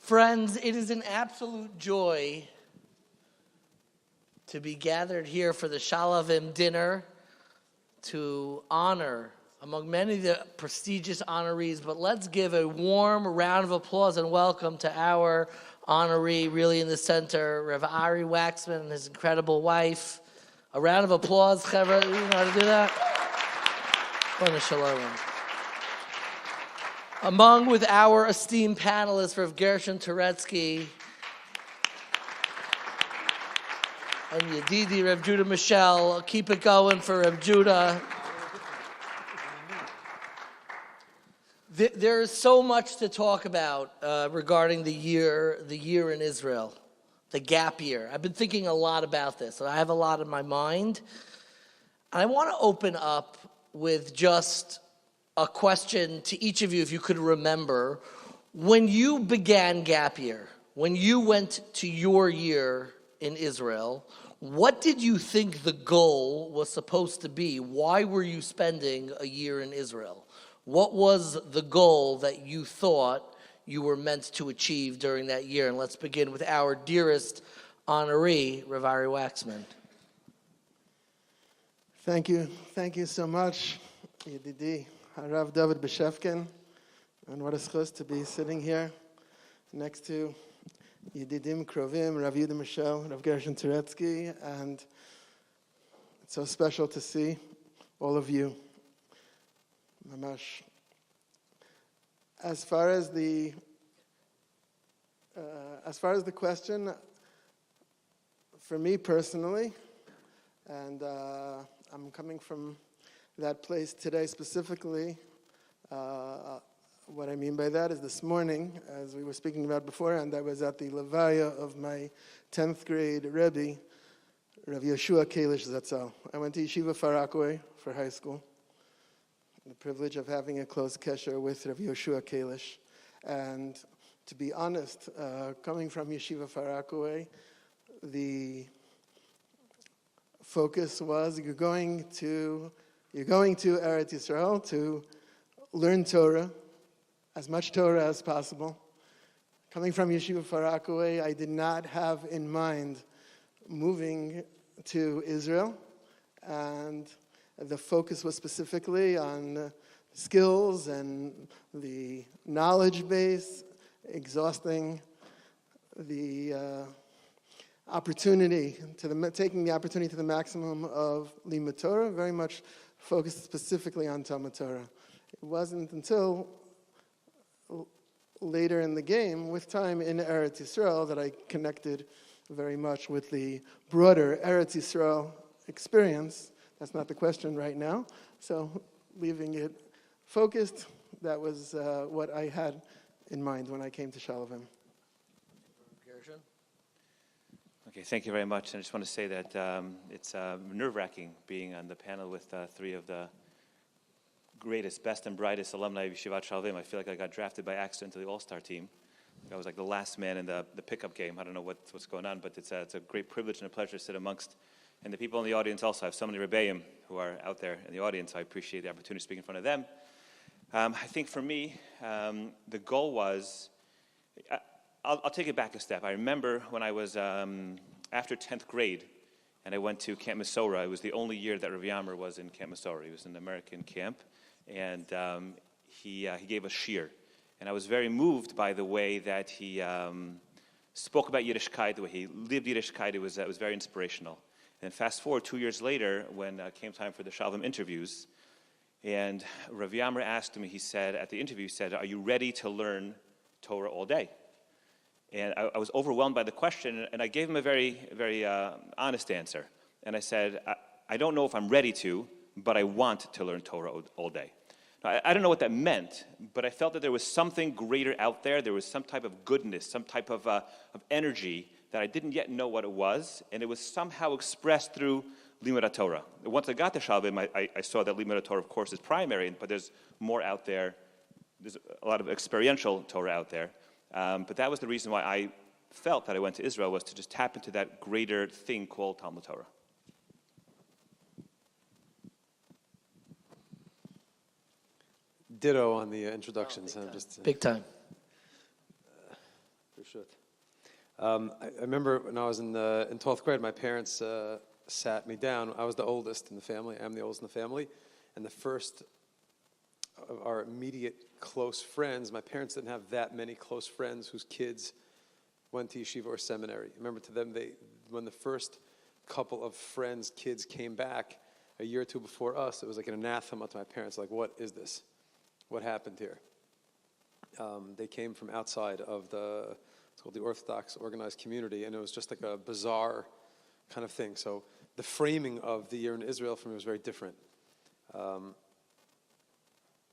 Friends, it is an absolute joy to be gathered here for the Shalom dinner to honor, among many of the prestigious honorees, but let's give a warm round of applause and welcome to our honoree, really in the center, Rav Ari Waxman and his incredible wife. A round of applause, Chevra. You know how to do that? Shalom. Among with our esteemed panelists, Rav Gershon, Turetsky, and Yedidi, Rav Judah Mischel. Keep it going for Rav Judah. There is so much to talk about regarding the year in Israel, the gap year. I've been thinking a lot about this. I have a lot in my mind. And I want to open up with just a question to each of you, if you could remember, when you began gap year, when you went to your year in Israel, what did you think the goal was supposed to be? Why were you spending a year in Israel? What was the goal that you thought you were meant to achieve during that year? And let's begin with our dearest honoree, Rav Ari Waxman. Thank you. Thank you so much, Yedidi, Harav David Beshefkin. And what a schus to be sitting here next to Yedidim Krovim, Rav Yehuda Mischel, Rav Gershon Turetsky. And it's so special to see all of you. Mamash. As far as the question, for me personally, and I'm coming from that place today specifically. What I mean by that is this morning, as we were speaking about before, and I was at the levaya of my 10th grade Rebbe, Rav Yeshua Kalish Zatzal. I went to Yeshiva Far Rockaway for high school. The privilege of having a close kesher with Rav Yeshua Kalish. And to be honest, coming from Yeshiva Far Rockaway, the focus was you're going to Eretz Yisrael to learn Torah, as much Torah as possible. Coming from Yeshiva Far Rockaway, I did not have in mind moving to Israel, and the focus was specifically on skills and the knowledge base, exhausting the opportunity taking the opportunity to the maximum of Limud Torah, very much focused specifically on Talmud Torah. It wasn't until later in the game, with time in Eretz Yisrael, that I connected very much with the broader Eretz Yisrael experience. That's not the question right now. So leaving it focused, that was what I had in mind when I came to Shalom. Okay, thank you very much. And I just want to say that it's nerve-wracking being on the panel with three of the greatest, best, and brightest alumni of Yeshivat Shalom. I feel like I got drafted by accident to the All-Star team. I was like the last man in the pickup game. I don't know what's going on, but it's a great privilege and a pleasure to sit amongst. And the people in the audience also. I have so many Rebbeim who are out there in the audience, so I appreciate the opportunity to speak in front of them. I think for me, the goal was... I'll take it back a step. I remember when I was after 10th grade, and I went to Camp Mesorah. It was the only year that Rav Yammer was in Camp Mesorah. He was in an American camp, and he gave us shir. And I was very moved by the way that he spoke about Yiddishkeit, the way he lived Yiddishkeit. It was very inspirational. And fast forward 2 years later, when it came time for the Shalom interviews, and Rav Yammer asked me, he said, at the interview, he said, "Are you ready to learn Torah all day?" And I was overwhelmed by the question, and I gave him a very, very honest answer. And I said, I don't know if I'm ready to, but I want to learn Torah all day. Now, I don't know what that meant, but I felt that there was something greater out there. There was some type of goodness, some type of energy that I didn't yet know what it was, and it was somehow expressed through Limud Torah. Once I got to Shalom, I saw that Limud Torah, of course, is primary, but there's more out there. There's a lot of experiential Torah out there. But that was the reason why I felt that I went to Israel, was to just tap into that greater thing called Talmud Torah. Ditto on the introductions. Big time. I remember when I was in 12th grade, my parents sat me down. I was the oldest in the family. I'm the oldest in the family. And the first of our immediate close friends, my parents didn't have that many close friends whose kids went to yeshiva or seminary. Remember, to them, when the first couple of friends' kids came back a year or two before us, it was like an anathema to my parents, like, what is this? What happened here? They came from outside of it's called the Orthodox organized community, and it was just like a bizarre kind of thing. So the framing of the year in Israel for me was very different.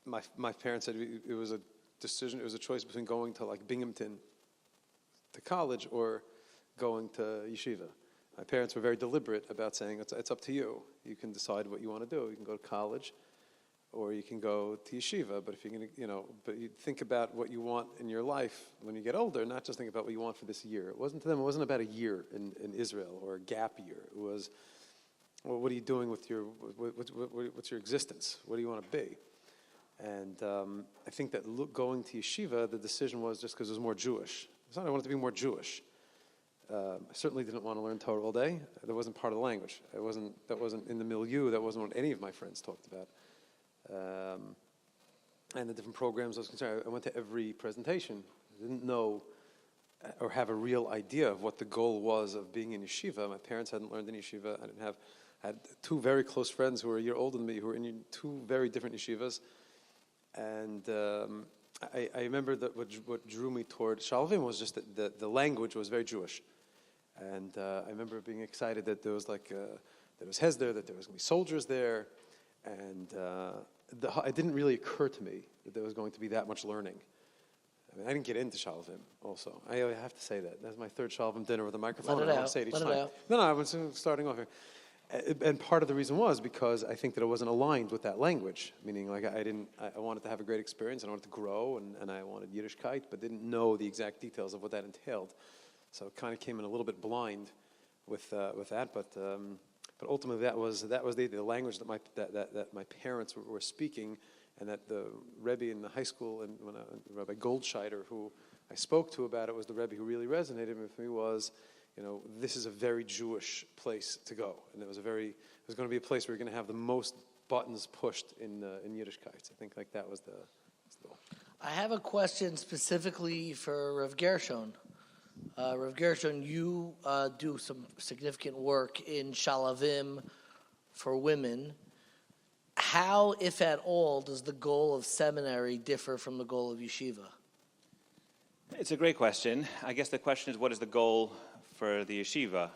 My parents said it was a decision, it was a choice between going to like Binghamton to college or going to yeshiva. My parents were very deliberate about saying, it's up to you. You can decide what you want to do. You can go to college or you can go to yeshiva. But if you're going to, but you think about what you want in your life when you get older, not just think about what you want for this year. It wasn't to them, it wasn't about a year in Israel or a gap year. It was, well, what are you doing with what's your existence? What do you want to be? And I think that going to yeshiva, the decision was just because it was more Jewish. It's not I wanted to be more Jewish. I certainly didn't want to learn Torah all day. That wasn't part of the language. That wasn't in the milieu. That wasn't what any of my friends talked about. And the different programs I was concerned. I went to every presentation. I didn't know or have a real idea of what the goal was of being in yeshiva. My parents hadn't learned in yeshiva. I had two very close friends who were a year older than me who were in two very different yeshivas. And I remember that what drew me toward Shalom was just that the language was very Jewish. And I remember being excited that there was there was Hesder, that there was going to be soldiers there. And it didn't really occur to me that there was going to be that much learning. I mean, I didn't get into Shalom also. I have to say that. That's my third Shalom dinner with a microphone. I want to say it each time. No, I was starting off here. And part of the reason was because I think that I wasn't aligned with that language, meaning like I wanted to have a great experience, and I wanted to grow, and I wanted Yiddishkeit, but didn't know the exact details of what that entailed. So it kind of came in a little bit blind with that, but ultimately that was the language that my parents were speaking, and that the Rebbe in the high school, and when Rabbi Goldscheider, who I spoke to about it, was the Rebbe who really resonated with me was, this is a very Jewish place to go, and it was going to be a place where you're going to have the most buttons pushed in Yiddishkeit. I think like that was the goal. I have a question specifically for Rav Gershon. Rav Gershon, you do some significant work in Shalavim for women. How, if at all, does the goal of seminary differ from the goal of yeshiva? It's a great question. I guess the question is, what is the goal for the yeshiva?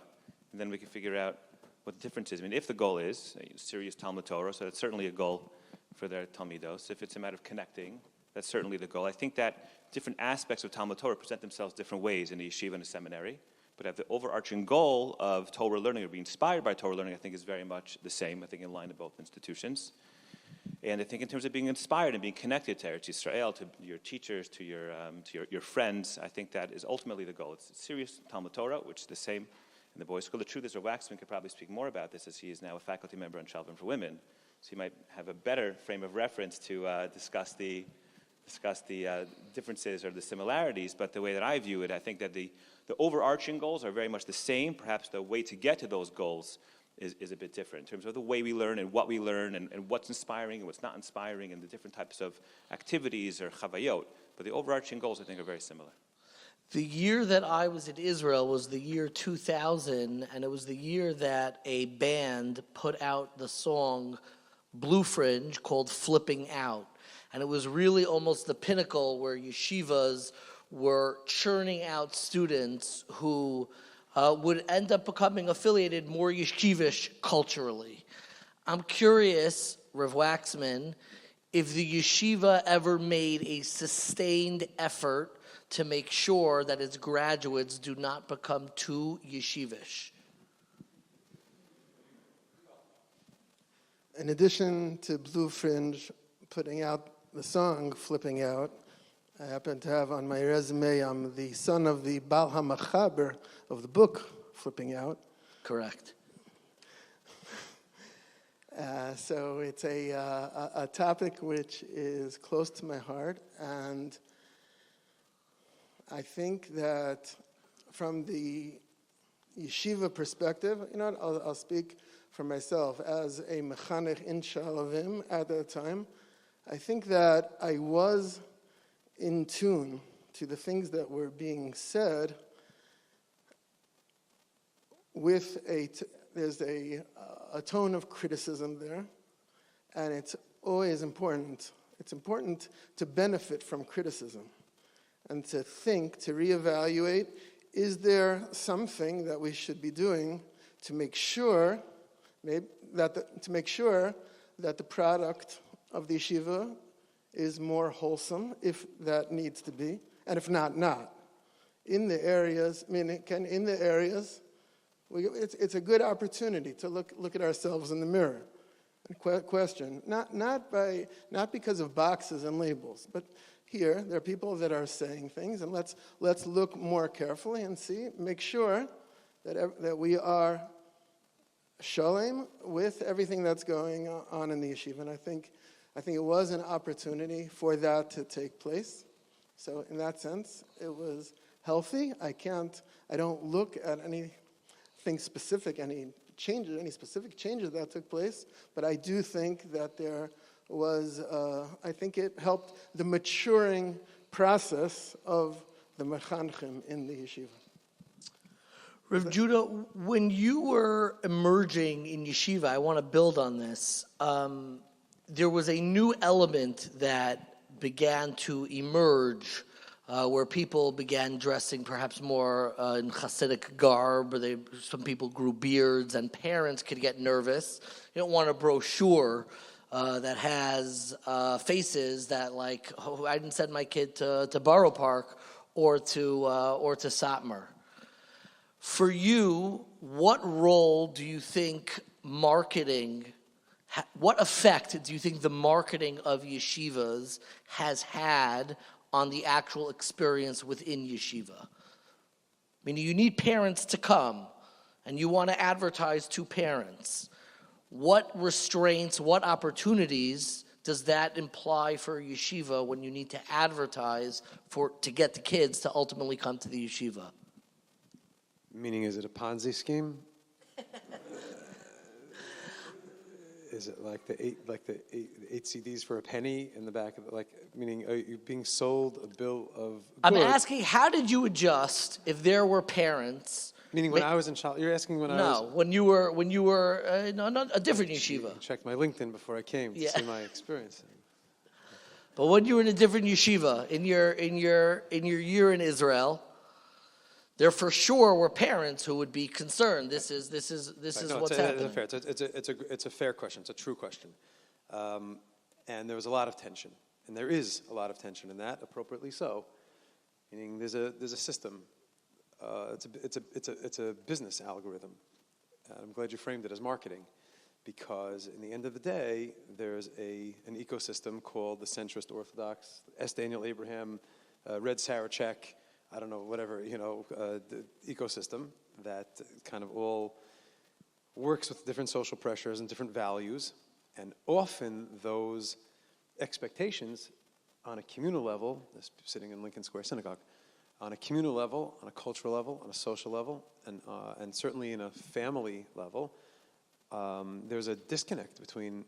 And then we can figure out what the difference is. I mean, if the goal is serious Talmud Torah, so that's certainly a goal for their Talmidos. If it's a matter of connecting, that's certainly the goal. I think that different aspects of Talmud Torah present themselves different ways in a yeshiva and a seminary. But the overarching goal of Torah learning or being inspired by Torah learning, I think, is very much the same, I think, in line of both institutions. And I think in terms of being inspired and being connected to Eretz Yisrael, to your teachers, to your friends, I think that is ultimately the goal. It's serious Talmud Torah, which is the same in the boys' school. The truth is, Waxman could probably speak more about this, as he is now a faculty member on Shalom for Women. So he might have a better frame of reference to discuss the differences or the similarities. But the way that I view it, I think that the overarching goals are very much the same. Perhaps the way to get to those goals is a bit different in terms of the way we learn and what we learn and what's inspiring and what's not inspiring and the different types of activities or chavayot. But the overarching goals, I think, are very similar. The year that I was in Israel was the year 2000, and it was the year that a band put out the song Blue Fringe called Flipping Out. And it was really almost the pinnacle where yeshivas were churning out students who would end up becoming affiliated more yeshivish culturally. I'm curious, Rav Waxman, if the yeshiva ever made a sustained effort to make sure that its graduates do not become too yeshivish. In addition to Blue Fringe putting out the song Flipping Out, I happen to have on my resume, I'm the son of the Bal HaMachaber of the book Flipping Out. Correct. So it's a topic which is close to my heart, and I think that from the yeshiva perspective, I'll speak for myself as a mechanech in Shalom at that time. I think that I was in tune to the things that were being said with there's a tone of criticism there, and it's always important. It's important to benefit from criticism and to think, to reevaluate, is there something that we should be doing to make sure that the product of the yeshiva is more wholesome, if that needs to be, and if not. In the areas, it's a good opportunity to look at ourselves in the mirror and question, not because of boxes and labels, but here there are people that are saying things, and let's look more carefully and make sure that we are Shalom with everything that's going on in the yeshiva. And I think it was an opportunity for that to take place. So in that sense, it was healthy. I don't look at anything specific, any specific changes that took place, but I do think that there was, I think it helped the maturing process of the mechanchim in the yeshiva. Rav Judah, when you were emerging in yeshiva, I want to build on this. There was a new element that began to emerge where people began dressing perhaps more in Hasidic garb, or some people grew beards, and parents could get nervous. You don't want a brochure that has faces that like, oh, I didn't send my kid to Borough Park or to Satmar. For you, what role do you think marketing, what effect do you think the marketing of yeshivas has had on the actual experience within yeshiva? I mean, you need parents to come, and you want to advertise to parents. What restraints, what opportunities does that imply for yeshiva when you need to advertise to get the kids to ultimately come to the yeshiva? Meaning, is it a Ponzi scheme? Is it like the eight CDs for a penny in the back of it? Meaning, are you being sold a bill of goods? I'm asking, how did you adjust if there were parents? Meaning, when I was in Shalom, you're asking when I was. No, when you were not a different yeshiva. I checked my LinkedIn before I came to see my experience. But when you were in a different yeshiva in your year in Israel, there for sure were parents who would be concerned. This is what's happening. It's a fair question. It's a true question, and there was a lot of tension, and there is a lot of tension in that, appropriately so. Meaning, there's a system. It's a business algorithm. I'm glad you framed it as marketing, because in the end of the day, there's an ecosystem called the centrist Orthodox, S. Daniel Abraham, Red Sarachek, I don't know, whatever, the ecosystem that kind of all works with different social pressures and different values. And often those expectations on a communal level, sitting in Lincoln Square Synagogue, on a communal level, on a cultural level, on a social level, and certainly in a family level, there's a disconnect between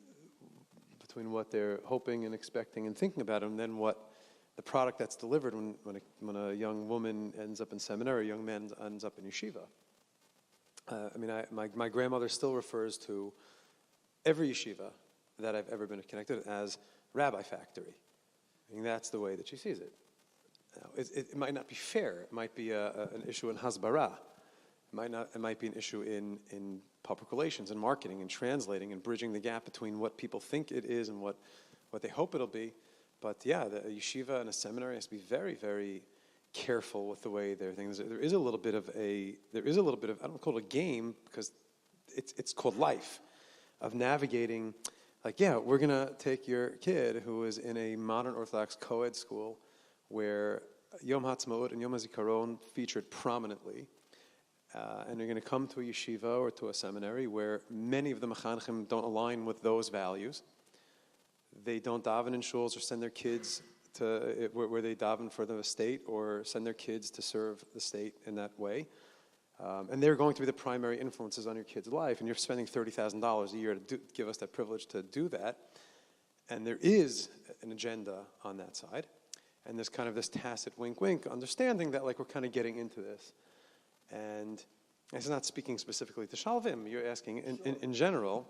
what they're hoping and expecting and thinking about, and then what the product that's delivered when a young woman ends up in seminary, a young man ends up in yeshiva. My grandmother still refers to every yeshiva that I've ever been connected as Rabbi Factory. I mean, that's the way that she sees it. Now, it might not be fair. It might be an issue in hasbara. It might be an issue in public relations and marketing and translating and bridging the gap between what people think it is and what they hope it'll be. But yeah, a yeshiva and a seminary has to be very, very careful with the way they're things. There is a little bit of I don't call it a game, because it's called life, of navigating. Like, yeah, we're gonna take your kid who is in a modern Orthodox co-ed school where Yom HaTzmaut and Yom HaZikaron featured prominently, and you're gonna come to a yeshiva or to a seminary where many of the mechanchim don't align with those values. They don't daven in shuls or send their kids where they daven for the state or send their kids to serve the state in that way. And they're going to be the primary influences on your kid's life, and you're spending $30,000 a year to give us that privilege to do that. And there is an agenda on that side, and there's kind of this tacit wink-wink understanding that like we're kind of getting into this. And it's not speaking specifically to Shalvim, you're asking in general.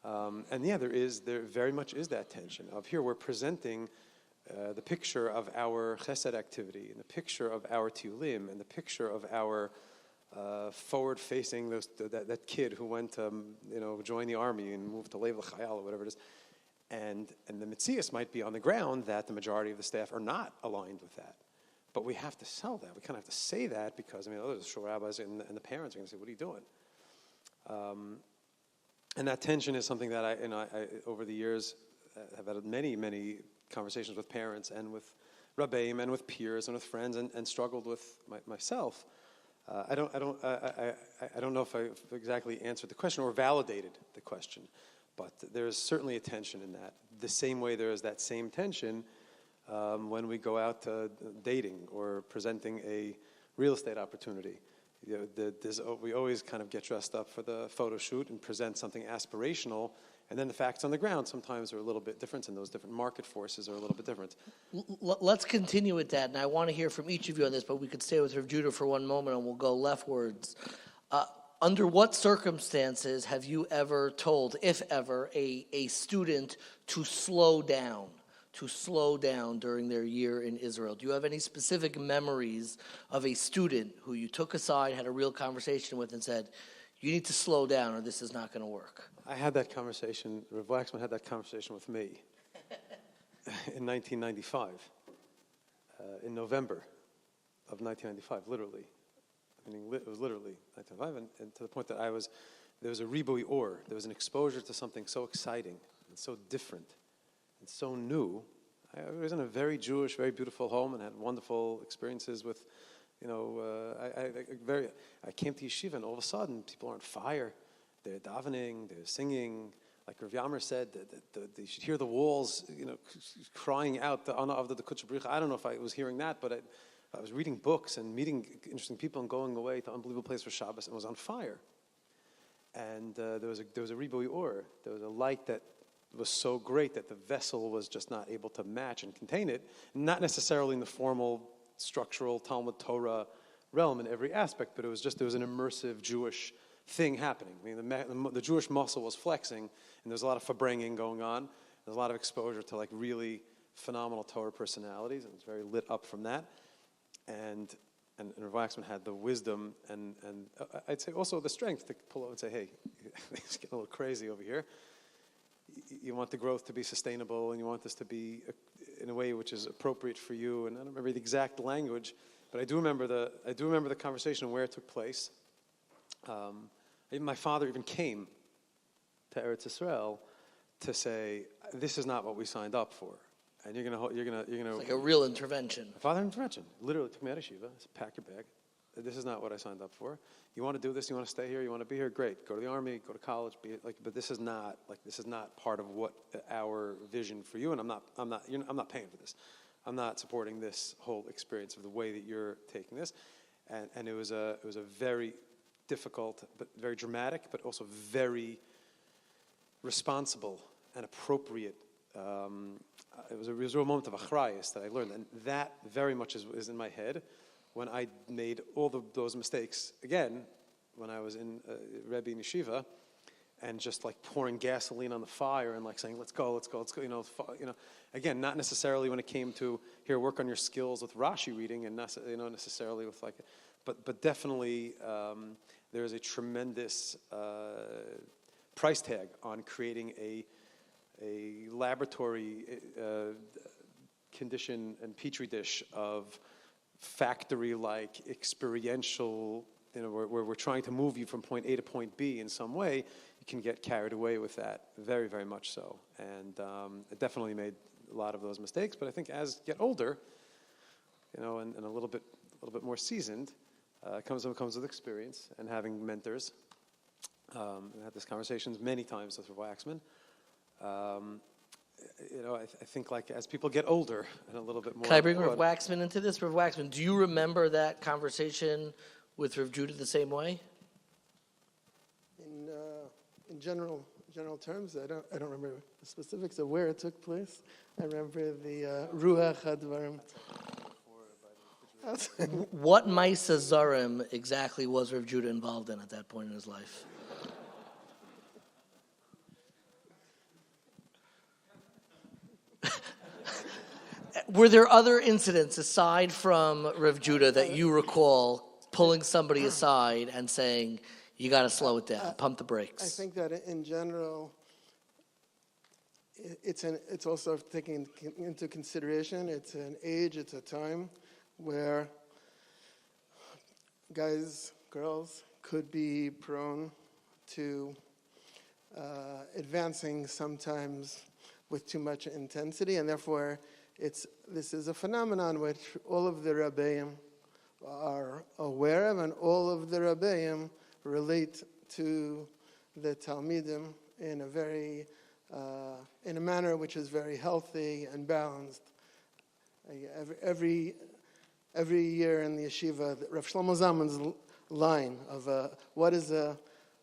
And yeah, there very much is that tension of here we're presenting the picture of our chesed activity, and the picture of our tiulim, and the picture of our forward-facing that kid who went to join the army and moved to Lev L'Chayal or whatever it is, and the mitzias might be on the ground that the majority of the staff are not aligned with that, but we have to sell that. We kind of have to say that because those shul rabbis and the parents are going to say, "What are you doing?" And that tension is something that I over the years have had many conversations with parents and with rabbeim and with peers and with friends and struggled with myself. I don't know if I exactly answered the question or validated the question, but there's certainly a tension in that. The same way there is that same tension when we go out dating or presenting a real estate opportunity. We always kind of get dressed up for the photo shoot and present something aspirational, and then the facts on the ground sometimes are a little bit different, and those different market forces are a little bit different. Let's continue with that, and I want to hear from each of you on this, but we could stay with Rav Judah for one moment, and we'll go leftwards. Under what circumstances have you ever told, if ever, a student to slow down during their year in Israel? Do you have any specific memories of a student who you took aside, had a real conversation with, and said, you need to slow down or this is not going to work? I had that conversation, Rav Waxman had that conversation with me in 1995, in November of 1995, literally. It was literally 1995, and to the point that there was a ribui or, there was an exposure to something so exciting and so different and so new. I was in a very Jewish, very beautiful home and had wonderful experiences with, I came to Yeshiva and all of a sudden people are on fire. They're davening, they're singing. Like Rav Yammer said, you should hear the walls, crying out the honor of the Kutch Brich. I don't know if I was hearing that, but I was reading books and meeting interesting people and going away to unbelievable place for Shabbos, and it was on fire. And there was a ribui or, there was a light that was so great that the vessel was just not able to match and contain it, not necessarily in the formal, structural Talmud Torah realm in every aspect, but there was an immersive Jewish thing happening. The Jewish muscle was flexing, and there was a lot of farbringing going on. There's a lot of exposure to like really phenomenal Torah personalities, and it was very lit up from that. And Rav Waxman had the wisdom and I'd say also the strength to pull up and say, hey, it's getting a little crazy over here. You want the growth to be sustainable, and you want this to be in a way which is appropriate for you. And I don't remember the exact language, but I do remember the conversation and where it took place. Even my father even came to Eretz Yisrael to say, this is not what we signed up for. And you're gonna. It's like a real intervention. Father intervention. Literally took me out of Yeshiva. Said, pack your bag. This is not what I signed up for. You want to do this? You want to stay here? You want to be here? Great. Go to the army. Go to college. But this is not part of what our vision for you. And I'm not paying for this. I'm not supporting this whole experience of the way that you're taking this. And it was a very difficult, but very dramatic, but also very responsible and appropriate. It was a real moment of achrayus that I learned, and that very much is in my head when I made all those mistakes again when I was in Rebbe in Yeshiva, and just like pouring gasoline on the fire and like saying let's go. Again, not necessarily when it came to here work on your skills with Rashi reading and necessarily with like, but definitely there is a tremendous price tag on creating a laboratory condition and petri dish of factory-like experiential, where we're trying to move you from point A to point B in some way. You can get carried away with that, very, very much so. And I definitely made a lot of those mistakes. But I think as you get older, and a little bit more seasoned, comes with experience and having mentors. I had these conversations many times with Waxman. I think like as people get older and a little bit more. Can I bring Rav Waxman into this? Rav Waxman, do you remember that conversation with Rav Judah the same way? In general terms, I don't remember the specifics of where it took place. I remember the Ruach HaDvarim. What Maisa Zarim exactly was Rav Judah involved in at that point in his life? Were there other incidents aside from Rav Judah that you recall pulling somebody aside and saying, you got to slow it down, pump the brakes? I think that in general, it's also taking into consideration, it's an age, it's a time where guys, girls could be prone to advancing sometimes with too much intensity, and therefore this is a phenomenon which all of the rabbeim are aware of, and all of the rabbeim relate to the Talmidim in a manner which is very healthy and balanced. Every year in the yeshiva, Rav Shlomo Zalman's line of what is a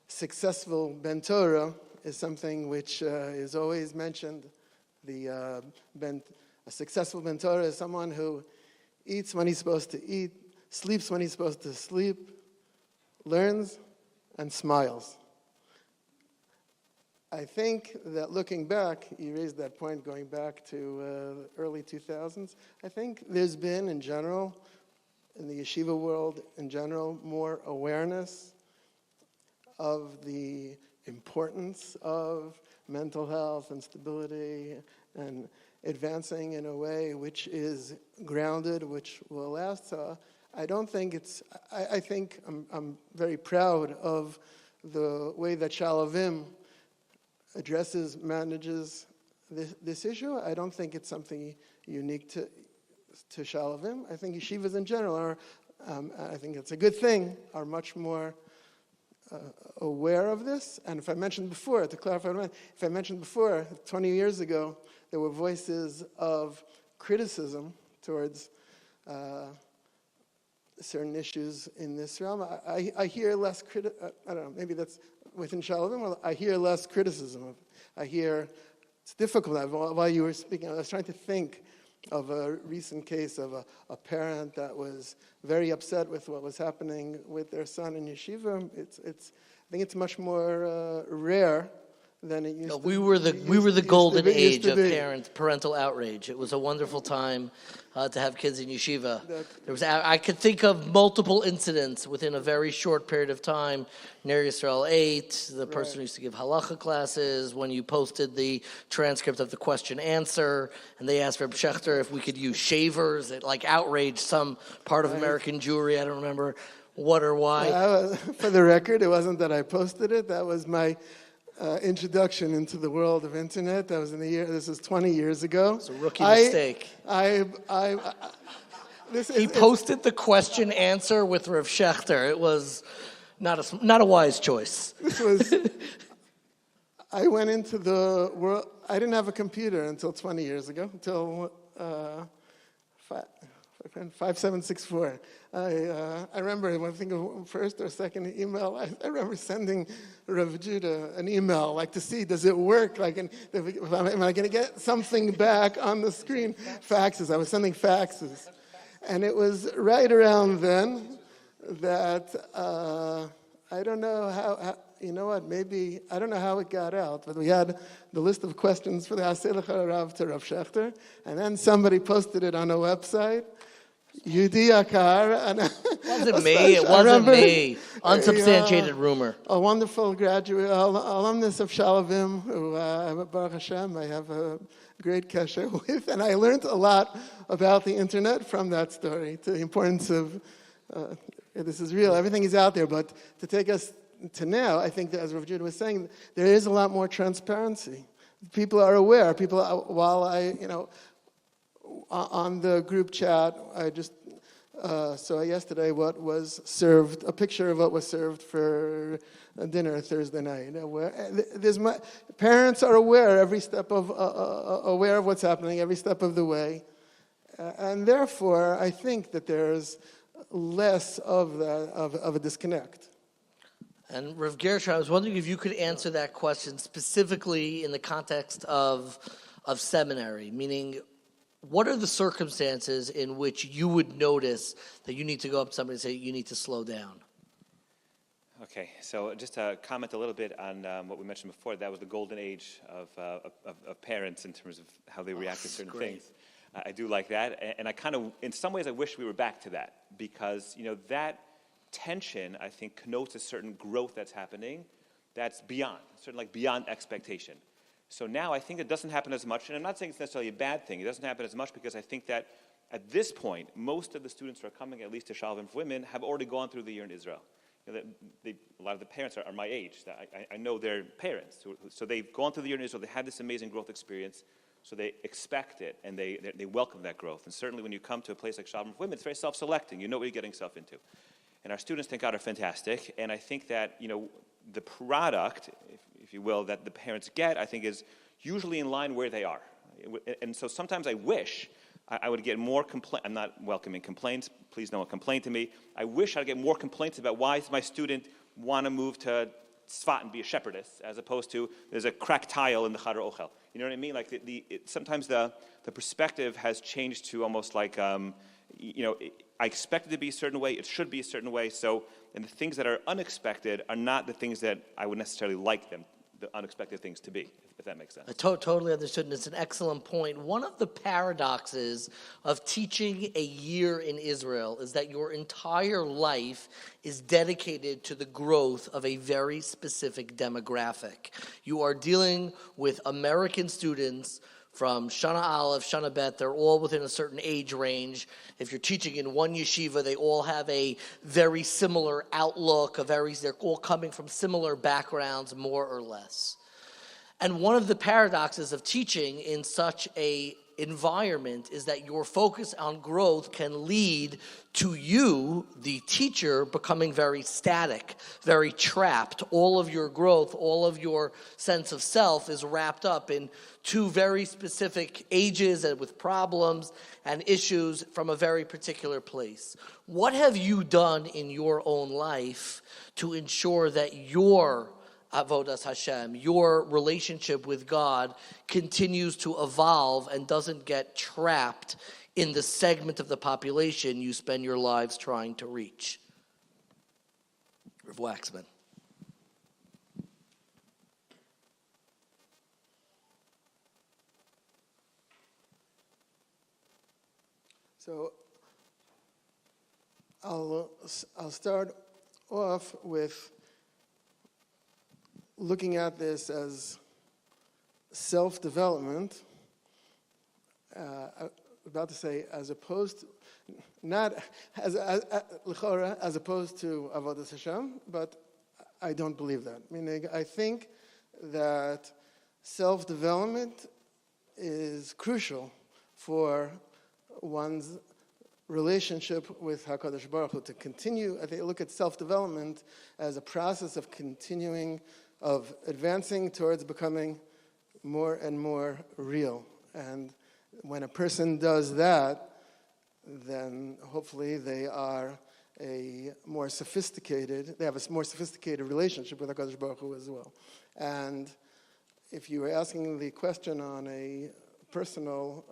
successful Ben Torah is something which is always mentioned. A successful Ben Torah is someone who eats when he's supposed to eat, sleeps when he's supposed to sleep, learns, and smiles. I think that looking back, you raised that point going back to early 2000s, I think there's been in general, in the yeshiva world in general, more awareness of the importance of mental health and stability and advancing in a way which is grounded, which will last. So I don't think I think I'm very proud of the way that Shalom manages this issue. I don't think it's something unique to Shalom. I think yeshivas in general are, I think it's a good thing, are much more aware of this. And if I mentioned before, to clarify, 20 years ago, there were voices of criticism towards certain issues in this realm. I hear less I don't know, maybe that's within Shalom, I hear less criticism. It's difficult. While you were speaking, I was trying to think of a recent case of a parent that was very upset with what was happening with their son in yeshiva. I think it's much more rare than it used to be. We were the golden age of parental outrage. It was a wonderful time to have kids in yeshiva. I could think of multiple incidents within a very short period of time. Ner Yisrael 8, the person who used to give halacha classes, when you posted the transcript of the question answer, and they asked Reb Schechter if we could use shavers. It outraged some part of American Jewry. I don't remember what or why. For the record, it wasn't that I posted it. That was my introduction into the world of internet. That was this is 20 years ago. It's a rookie mistake. He posted the question answer with Rav Schechter. It was not a wise choice. I went into the world. I didn't have a computer until 20 years ago, until 5764. I remember, I think of first or second email, I remember sending Rav Judah an email, to see, does it work? Am I going to get something back on the screen? Faxes. I was sending faxes. And it was right around then that, I don't know how you know what, maybe, I don't know how it got out, but we had the list of questions for the Haselach HaRav to Rav Schechter, and then somebody posted it on a website. Yudi Akar. It wasn't me. Unsubstantiated rumor. A wonderful graduate, alumnus of Shalom, who Baruch Hashem, I have a great kasher with, and I learned a lot about the internet from that story, to the importance of, this is real, everything is out there, but to take us to now, I think that, as Rav Judah was saying, there is a lot more transparency. People are aware. While on the group chat, I just saw yesterday what was served, a picture of what was served for dinner Thursday night. Parents are aware every step of aware of what's happening every step of the way, and therefore I think that there's less of a disconnect. And Rav Gershon, I was wondering if you could answer that question specifically in the context of seminary, meaning what are the circumstances in which you would notice that you need to go up to somebody and say, you need to slow down? Okay, so just to comment a little bit on what we mentioned before, that was the golden age of parents in terms of how they react to certain things. I do like that, and I kind of, in some ways, I wish we were back to that, because, that tension, I think, connotes a certain growth that's happening that's beyond expectation. So now I think it doesn't happen as much, and I'm not saying it's necessarily a bad thing. It doesn't happen as much because I think that at this point, most of the students who are coming, at least to Shalom for Women, have already gone through the year in Israel. A lot of the parents are my age. I know their parents. So they've gone through the year in Israel. They had this amazing growth experience. So they expect it, and they welcome that growth. And certainly when you come to a place like Shalom for Women, it's very self-selecting. You know what you're getting yourself into. And our students, thank God, are fantastic. And I think that, the product, if you will, that the parents get, I think is usually in line where they are. And so sometimes I wish I would get more complaints. I'm not welcoming complaints. Please don't complain to me. I wish I'd get more complaints about why does my student want to move to Tzfat and be a shepherdess, as opposed to there's a cracked tile in the Chadar Ochel. You know what I mean? Like sometimes the perspective has changed to almost like, I expect it to be a certain way, it should be a certain way, and the things that are unexpected are not the things that I would necessarily like them, the unexpected things to be, if that makes sense. I totally understood, and it's an excellent point. One of the paradoxes of teaching a year in Israel is that your entire life is dedicated to the growth of a very specific demographic. You are dealing with American students from Shana Aleph, Shana Bet, they're all within a certain age range. If you're teaching in one yeshiva, they all have a very similar outlook, they're all coming from similar backgrounds, more or less. And one of the paradoxes of teaching in such a environment is that your focus on growth can lead to you, the teacher, becoming very static, very trapped. All of your growth, all of your sense of self is wrapped up in two very specific ages and with problems and issues from a very particular place. What have you done in your own life to ensure that your Avodas Hashem, your relationship with God, continues to evolve and doesn't get trapped in the segment of the population you spend your lives trying to reach? Rav Waxman. So I'll start off with looking at this as self-development, about to say, as opposed, not as opposed to Avodas Hashem, but I don't believe that. Meaning, I think that self-development is crucial for one's relationship with HaKadosh Baruch Hu. To continue, I think, look at self-development as a process of continuing, of advancing towards becoming more and more real. And when a person does that, then hopefully they are they have a more sophisticated relationship with HaKadosh Baruch Hu as well. And if you were asking the question on a personal,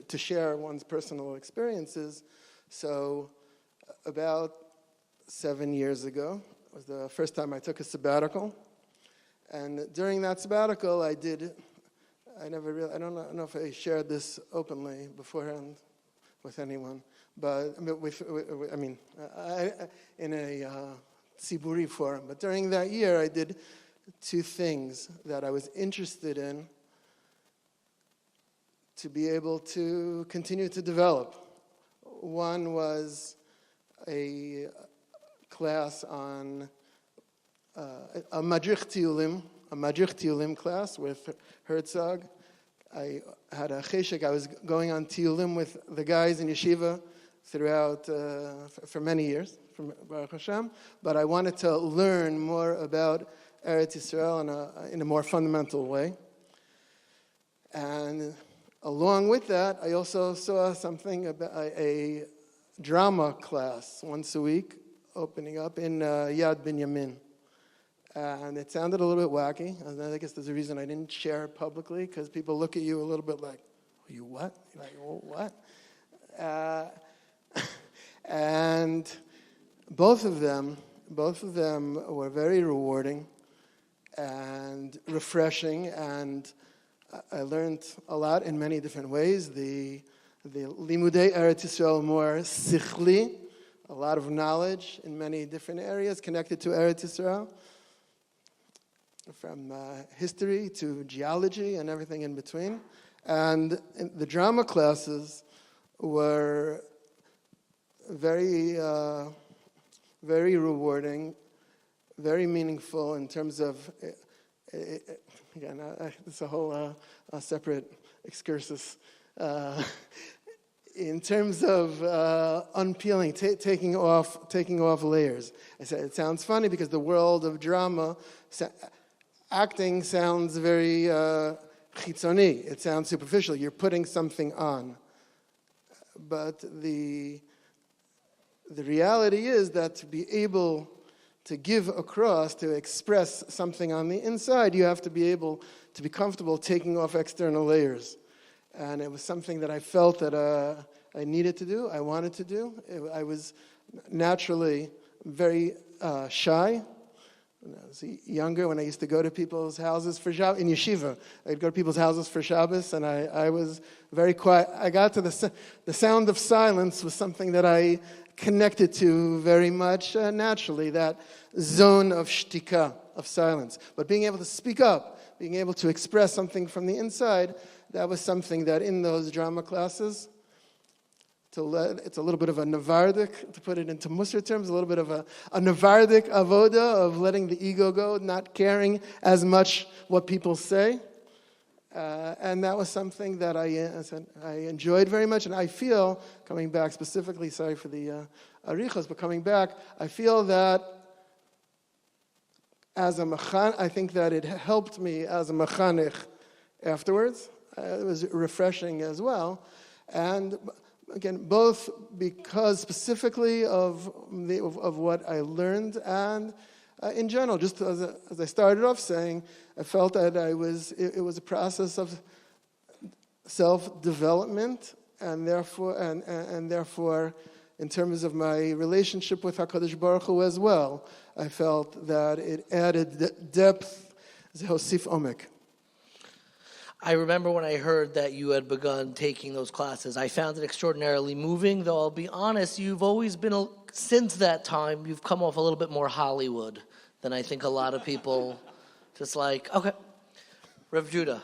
to share one's personal experiences, so about 7 years ago was the first time I took a sabbatical. And during that sabbatical, I don't know if I shared this openly beforehand with anyone, but in a tziburi forum. But during that year, I did two things that I was interested in to be able to continue to develop. One was a class on a Madrich Tiyulim class with Herzog. I had a cheshek. I was going on Tiyulim with the guys in Yeshiva throughout for many years, from Baruch Hashem. But I wanted to learn more about Eretz Yisrael in a more fundamental way. And along with that, I also saw something about a drama class once a week opening up in Yad Binyamin. And it sounded a little bit wacky. And I guess there's a reason I didn't share it publicly, because people look at you a little bit like, you what? You're like, well, what? And both of them were very rewarding and refreshing, and I learned a lot in many different ways. The Limudei Eretz Yisrael more sichli, a lot of knowledge in many different areas connected to Eretz Yisrael, from history to geology and everything in between. And the drama classes were very, very rewarding, very meaningful in terms of, again, it's a whole separate excursus. In terms of unpeeling, taking off layers. I said it sounds funny because the world of drama, acting sounds very chitzoni. It sounds superficial. You're putting something on. But the reality is that to be able to give across, to express something on the inside, you have to be able to be comfortable taking off external layers. And it was something that I felt that I needed to do, I wanted to do. I was naturally very shy. When I was younger, when I used to go to people's houses for Shabbos, in Yeshiva, I'd go to people's houses for Shabbos, and I was very quiet. I got to the sound of silence was something that I connected to very much naturally, that zone of shtika, of silence. But being able to speak up, being able to express something from the inside, that was something that in those drama classes, it's a little bit of a navardik, to put it into Musar terms, a little bit of a navardik avoda of letting the ego go, not caring as much what people say. And that was something that I enjoyed very much. And I feel, coming back specifically, sorry for the arichos, but coming back, I feel that as a machan, I think that it helped me as a machanich afterwards. It was refreshing as well. And again, both because specifically of what I learned, and in general, just as I started off saying, I felt that it was a process of self-development, and therefore, in terms of my relationship with HaKadosh Baruch Hu as well, I felt that it added depth, zehosif omek. I remember when I heard that you had begun taking those classes. I found it extraordinarily moving, though I'll be honest, you've always been, since that time, you've come off a little bit more Hollywood than I think a lot of people just like, okay. Rev Judah.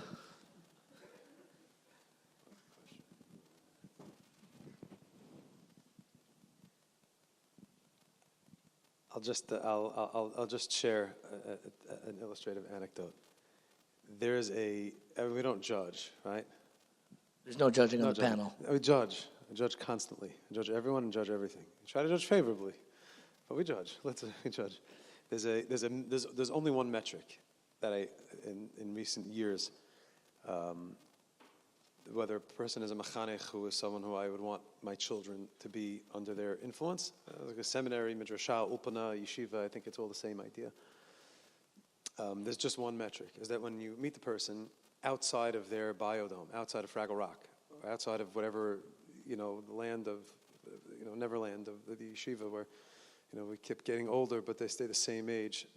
I'll just share an illustrative anecdote. We don't judge, right? There's no judging on the panel. We judge. I judge constantly. I judge everyone and judge everything. We try to judge favorably, but we judge. We judge. There's only one metric that in recent years, whether a person is a mechanech who is someone who I would want my children to be under their influence, like a seminary, midrasha, ulpana, yeshiva, I think it's all the same idea. There's just one metric, is that when you meet the person outside of their biodome, outside of Fraggle Rock, or outside of whatever, the land of, Neverland of the yeshiva where, we kept getting older, but they stay the same age.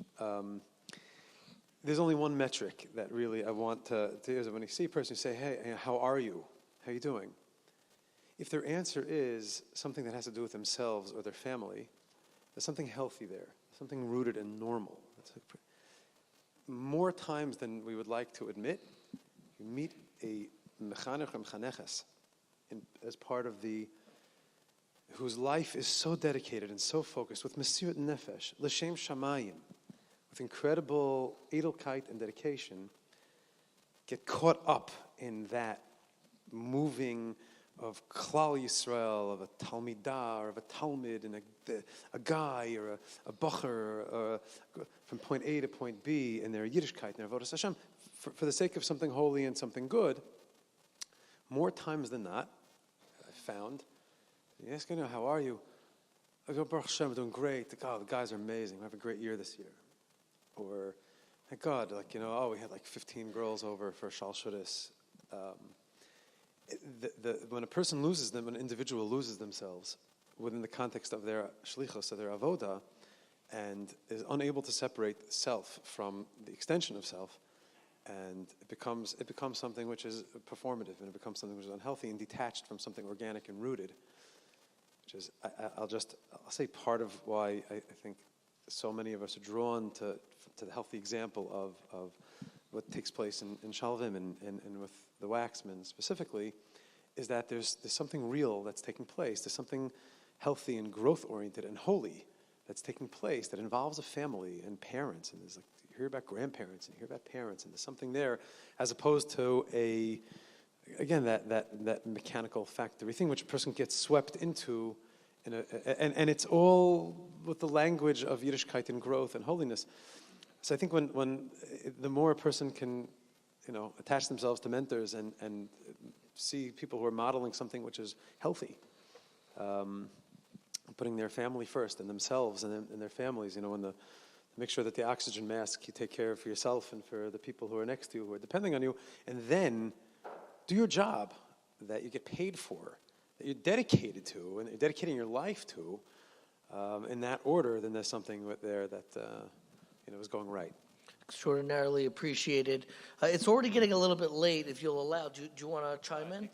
There's only one metric that really I want to is when you see a person, you say, hey, how are you? How are you doing? If their answer is something that has to do with themselves or their family, there's something healthy there, something rooted and normal. More times than we would like to admit, you meet a mechanech or mechaneches as part of whose life is so dedicated and so focused with mesirut nefesh, l'shem shamayim, with incredible edelkeit and dedication, get caught up in that moving Klal Yisrael, of a Talmidah, or of a Talmud, and a guy, or a Bacher, from point A to point B, and their Yiddishkeit, and their Avodas Hashem, for the sake of something holy and something good, more times than not, I found, you ask, how are you? I go, Baruch Hashem, I'm doing great. The guys are amazing. We have a great year this year. Or, thank God, we had 15 girls over for Shal Shuddis. When a person loses them, an individual loses themselves within the context of their shlichus, of their avoda, and is unable to separate self from the extension of self, and it becomes something which is performative, and it becomes something which is unhealthy and detached from something organic and rooted. Which is, I'll say part of why I think so many of us are drawn to the healthy example of what takes place in Shalom and with the Waxman specifically, is that there's something real that's taking place. There's something healthy and growth-oriented and holy that's taking place that involves a family and parents. And you hear about grandparents and you hear about parents, and there's something there, as opposed to that mechanical factory thing which a person gets swept into, and it's all with the language of Yiddishkeit and growth and holiness. So I think when the more a person can, attach themselves to mentors and see people who are modeling something which is healthy, putting their family first and themselves and their families, make sure that the oxygen mask you take care of for yourself and for the people who are next to you, who are depending on you, and then do your job that you get paid for, that you're dedicated to, and you're dedicating your life to, in that order, then there's something there that is going right. Extraordinarily appreciated. It's already getting a little bit late. If you'll allow, do you want to chime in?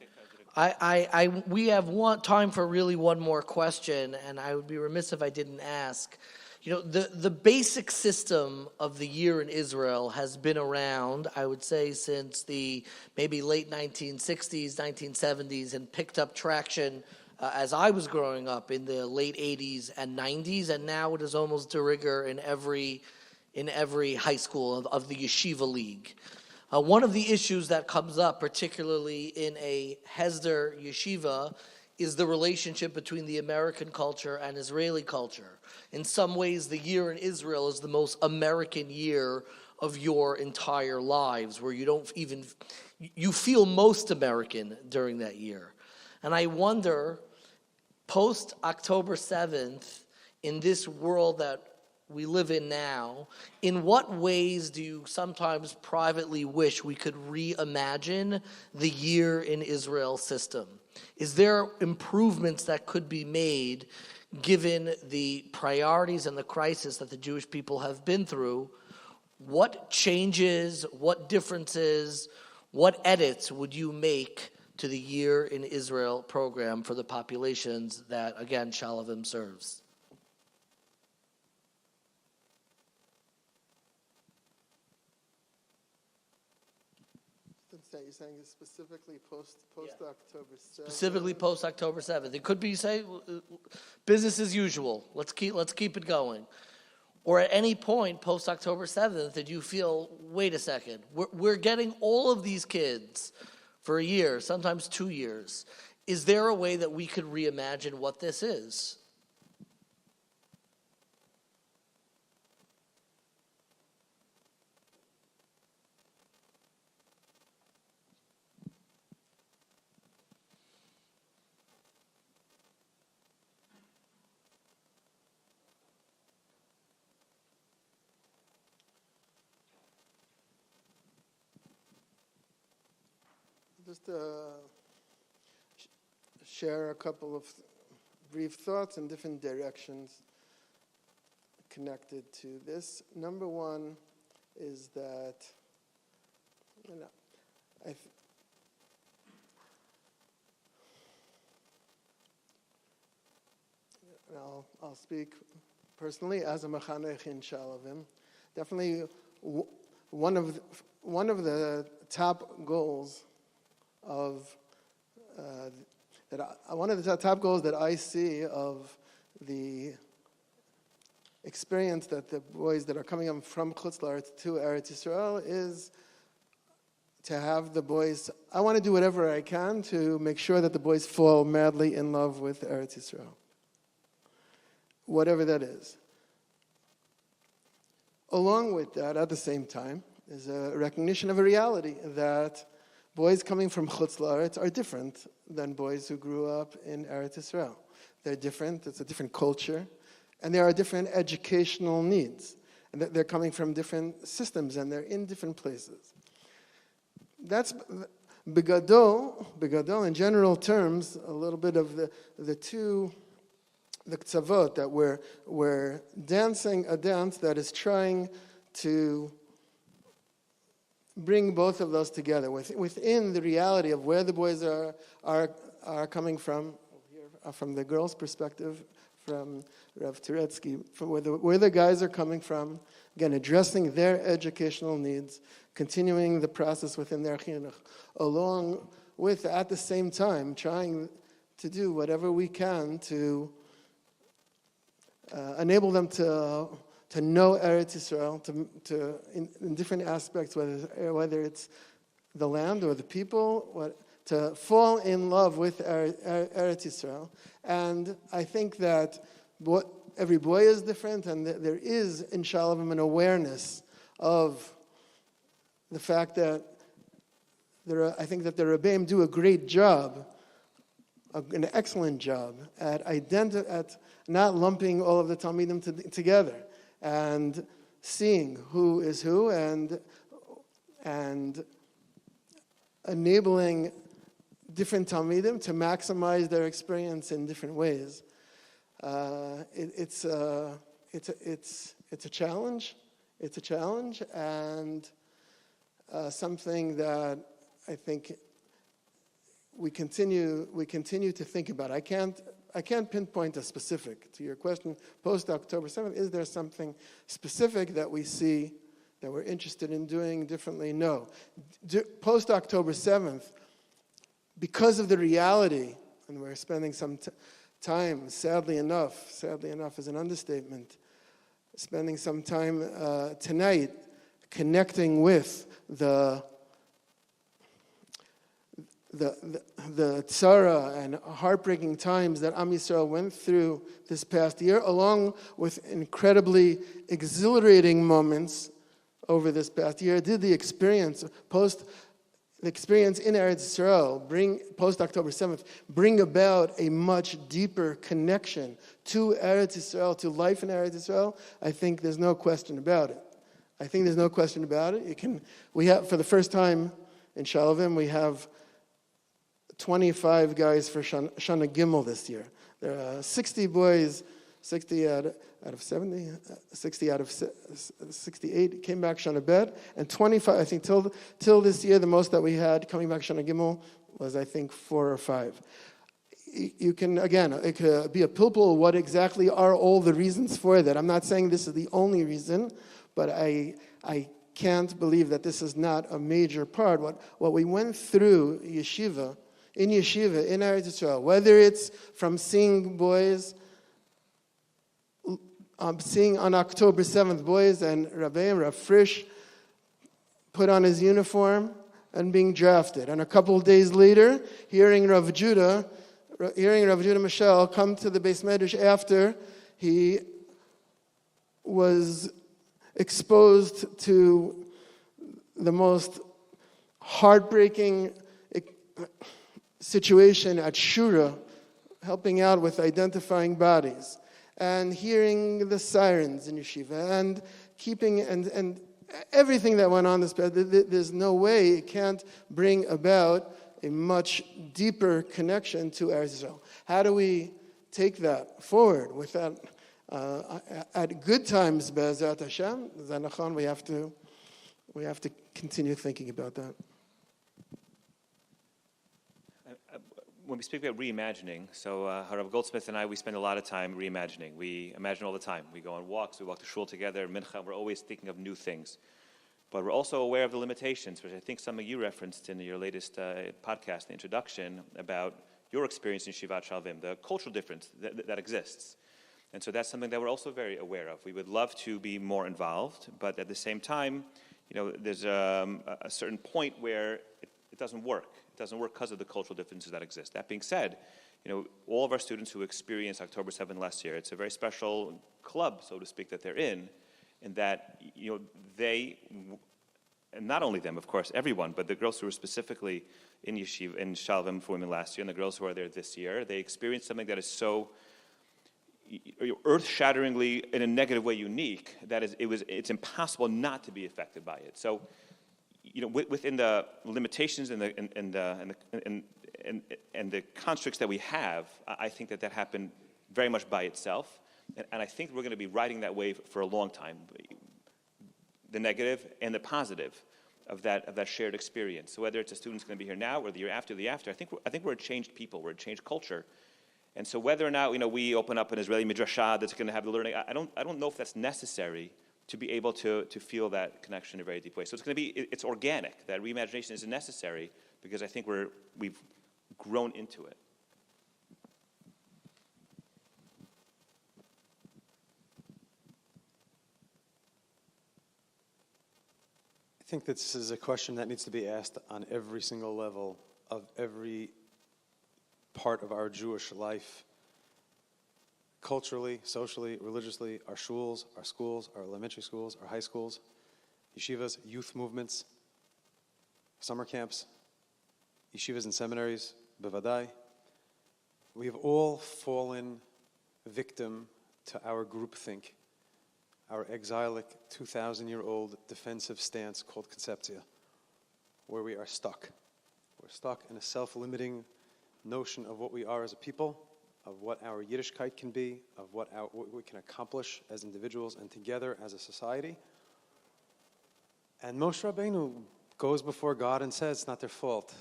We have time for really one more question, and I would be remiss if I didn't ask. The basic system of the year in Israel has been around, I would say, since the maybe late 1960s, 1970s, and picked up traction as I was growing up in the late 80s and 90s, and now it is almost de rigueur in every high school of the Yeshiva League. One of the issues that comes up, particularly in a Hesder Yeshiva, is the relationship between the American culture and Israeli culture. In some ways, the year in Israel is the most American year of your entire lives, where you feel most American during that year. And I wonder, post-October 7th, in this world that we live in now, in what ways do you sometimes privately wish we could reimagine the year in Israel system? Is there improvements that could be made given the priorities and the crisis that the Jewish people have been through? What changes, what differences, what edits would you make to the Year in Israel program for the populations that, again, Shalom serves? You're saying specifically post-October 7th? Specifically post-October 7th. It could be, say, business as usual. Let's keep it going. Or at any point post-October 7th, did you feel, wait a second, we're getting all of these kids for a year, sometimes 2 years. Is there a way that we could reimagine what this is? Just share a couple of brief thoughts in different directions connected to this. Number one is that, I'll speak personally as a mechanech in Shalom. Definitely one of the top goals one of the top goals that I see of the experience that the boys that are coming up from Chutz La'aretz to Eretz Yisrael is to have the boys, I want to do whatever I can to make sure that the boys fall madly in love with Eretz Yisrael. Whatever that is. Along with that, at the same time, is a recognition of a reality that boys coming from Chutz La'aretz are different than boys who grew up in Eretz Yisrael. They're different, it's a different culture, and there are different educational needs. And they're coming from different systems, and they're in different places. That's begadol, in general terms, a little bit of the ktsavot, that we're dancing a dance that is trying to bring both of those together within the reality of where the boys are coming from the girls' perspective, from Rav Turetsky, from where the guys are coming from, again, addressing their educational needs, continuing the process within their chinuch, along with, at the same time, trying to do whatever we can to enable them to know Eretz Yisrael, in different aspects, whether it's the land or the people, to fall in love with Eretz Yisrael. And I think that every boy is different, and there is in Shalom an awareness of the fact that I think that the Rebbeim do a great job, an excellent job at not lumping all of the Talmidim together and seeing who is who and enabling different Talmidim to maximize their experience in different ways. It's a challenge. It's a challenge, and something that I think we continue to think about. I can't pinpoint a specific to your question. Post October 7th, is there something specific that we see that we're interested in doing differently? No. Post October 7th, because of the reality, and we're spending some time, sadly enough is an understatement, spending some time tonight connecting with the tzara and heartbreaking times that Am Yisrael went through this past year, along with incredibly exhilarating moments over this past year. Did the experience in Eretz Yisrael, post-October 7th, bring about a much deeper connection to Eretz Yisrael, to life in Eretz Yisrael? I think there's no question about it. We have, for the first time in Shalom, we have 25 guys for Shana Gimel this year. There are 60 boys, 60 out of 70, 60 out of 68 came back Shana Bet, and 25, I think till this year, the most that we had coming back Shana Gimel was, I think, 4 or 5. You can, again, it could be a pilpul. What exactly are all the reasons for that? I'm not saying this is the only reason, but I can't believe that this is not a major part. What we went through in Yeshiva, in Eretz Yisrael, whether it's from seeing boys, seeing on October 7th boys and Rav Frisch put on his uniform and being drafted, and a couple of days later, hearing Rav Judah Mischel come to the Beis Medrash after he was exposed to the most heartbreaking situation at Shura, helping out with identifying bodies, and hearing the sirens in Yeshiva, and keeping and everything that went on this past. There's no way it can't bring about a much deeper connection to Eretz Yisrael. How do we take that forward with that? At good times, Be'ezrat Hashem, Zanachon, we have to continue thinking about that. When we speak about reimagining, so Harav Goldsmith and I, we spend a lot of time reimagining. We imagine all the time. We go on walks, we walk to shul together, mincha, we're always thinking of new things. But we're also aware of the limitations, which I think some of you referenced in your latest podcast, the introduction, about your experience in Shivat Shalvim, the cultural difference that exists. And so that's something that we're also very aware of. We would love to be more involved, but at the same time, there's a certain point where it doesn't work. It doesn't work because of the cultural differences that exist. That being said, all of our students who experienced October 7th last year, it's a very special club, so to speak, that they're in that, they, and not only them, of course, everyone, but the girls who were specifically in Yeshiva, in Shalom for women last year, and the girls who are there this year, they experienced something that is so earth-shatteringly, in a negative way, unique, that it's impossible not to be affected by it. So, within the limitations and the constructs that we have, I think that happened very much by itself, and I think we're going to be riding that wave for a long time, the negative and the positive of that shared experience. So whether it's a student's going to be here now or the year after, I think we're a changed people, we're a changed culture. And so whether or not we open up an Israeli midrashah that's going to have the learning, I don't know if that's necessary to be able to feel that connection in a very deep way. So it's organic. That reimagination isn't necessary because I think we've grown into it. I think this is a question that needs to be asked on every single level of every part of our Jewish life, culturally, socially, religiously, our shuls, our schools, our elementary schools, our high schools, yeshivas, youth movements, summer camps, yeshivas and seminaries, bevadai. We have all fallen victim to our groupthink, our exilic 2,000-year-old defensive stance called conceptia, where we are stuck. We're stuck in a self-limiting notion of what we are as a people, of what our Yiddishkeit can be, of what we can accomplish as individuals and together as a society. And Moshe Rabbeinu goes before God and says, it's not their fault.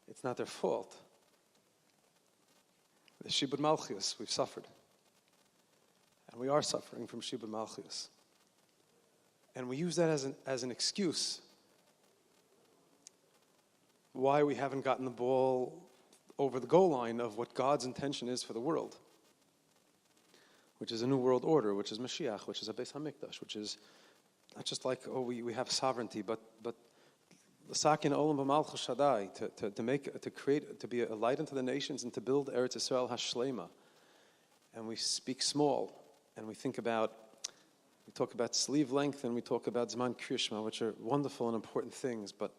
It's not their fault. The Shibud Malchus, we've suffered. And we are suffering from Shibud Malchus. And we use that as an excuse why we haven't gotten the ball over the goal line of what God's intention is for the world, which is a new world order, which is Mashiach, which is a Beis HaMikdash, which is not just like, we have sovereignty, but l'sakin olam b'malchus Shaddai, to be a light unto the nations and to build Eretz Yisrael Hashlema. And we speak small, and we talk about sleeve length, and we talk about Zman Krishma, which are wonderful and important things, but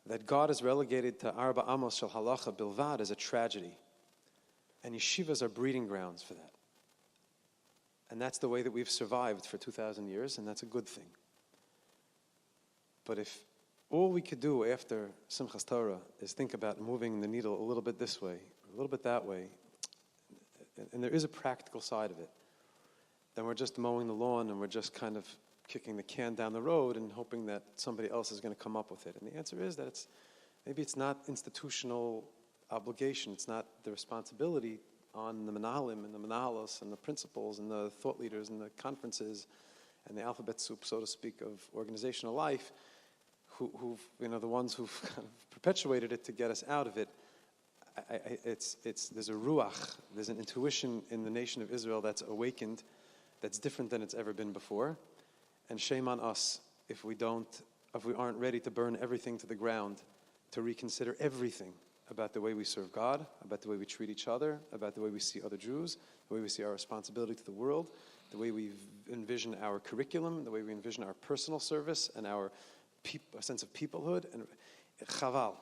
that God is relegated to Arba Amos Shel Halacha Bilvad is a tragedy. And yeshivas are breeding grounds for that. And that's the way that we've survived for 2,000 years, and that's a good thing. But if all we could do after Simchas Torah is think about moving the needle a little bit this way, a little bit that way, and there is a practical side of it, then we're just mowing the lawn and we're just kind of kicking the can down the road and hoping that somebody else is going to come up with it. And the answer is that maybe it's not institutional obligation. It's not the responsibility on the Menahalim and the Menahalos and the principals and the thought leaders and the conferences and the alphabet soup, so to speak, of organizational life, who've the ones who've kind of perpetuated it to get us out of it. There's a ruach, there's an intuition in the nation of Israel that's awakened, that's different than it's ever been before. And shame on us if we aren't ready to burn everything to the ground, to reconsider everything about the way we serve God, about the way we treat each other, about the way we see other Jews, the way we see our responsibility to the world, the way we envision our curriculum, the way we envision our personal service and our sense of peoplehood. And chaval,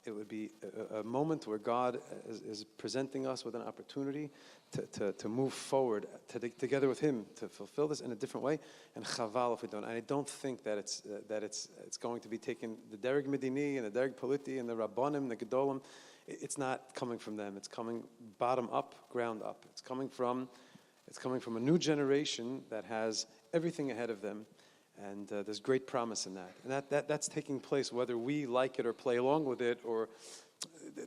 it would be a moment where God is presenting us with an opportunity to move forward together with Him to fulfill this in a different way. And chaval if we don't. And I don't think that it's going to be taken, the dereg medini and the dereg politi and the rabbanim, the gedolim. It's not coming from them. It's coming bottom up, ground up. It's coming from a new generation that has everything ahead of them. And there's great promise in that. And that's taking place whether we like it or play along with it, or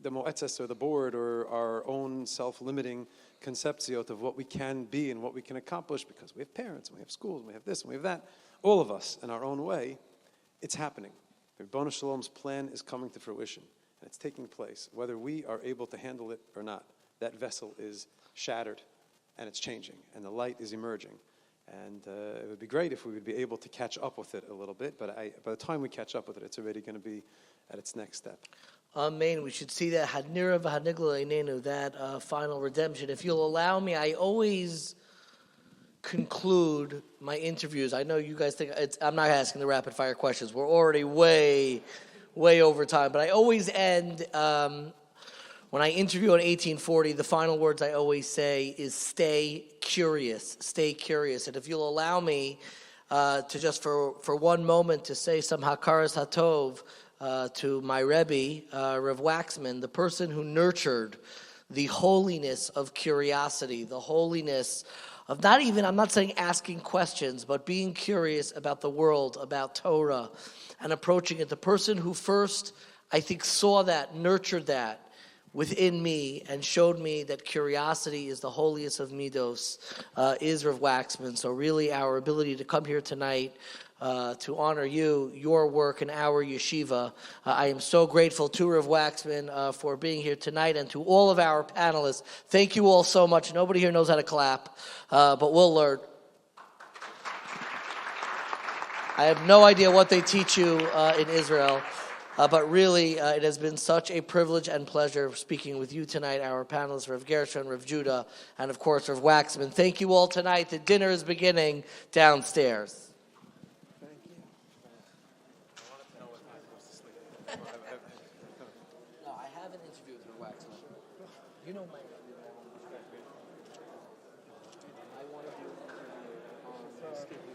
the moetzes or the board or our own self-limiting concepciot of what we can be and what we can accomplish, because we have parents and we have schools and we have this and we have that. All of us in our own way, it's happening. The Ribono Shalom's plan is coming to fruition. And it's taking place. Whether we are able to handle it or not, that vessel is shattered and it's changing and the light is emerging. And it would be great if we would be able to catch up with it a little bit, but by the time we catch up with it, it's already going to be at its next step. Amen. We should see that Hadnira v'Hanigla Einenu, that final redemption. If you'll allow me, I always conclude my interviews. I know you guys think I'm not asking the rapid fire questions. We're already way over time. But I always end, when I interview on 1840, the final words I always say is stay curious. Stay curious. And if you'll allow me to just for one moment to say some hakaras hatov to my Rebbe, Rav Waxman, the person who nurtured the holiness of curiosity, the holiness of I'm not saying asking questions, but being curious about the world, about Torah, and approaching it. The person who first, I think, saw that, nurtured that within me, and showed me that curiosity is the holiest of midos, is Rav Waxman. So really our ability to come here tonight to honor you, your work, and our yeshiva. I am so grateful to Rav Waxman for being here tonight, and to all of our panelists. Thank you all so much. Nobody here knows how to clap, but we'll learn. I have no idea what they teach you in Israel, but really it has been such a privilege and pleasure speaking with you tonight, our panelists, Rav Gershon, Rav Judah, and of course Rav Waxman. Thank you all tonight. The dinner is beginning downstairs. No, I have an interview with Rav Waxman. You know my... I want to do an interview on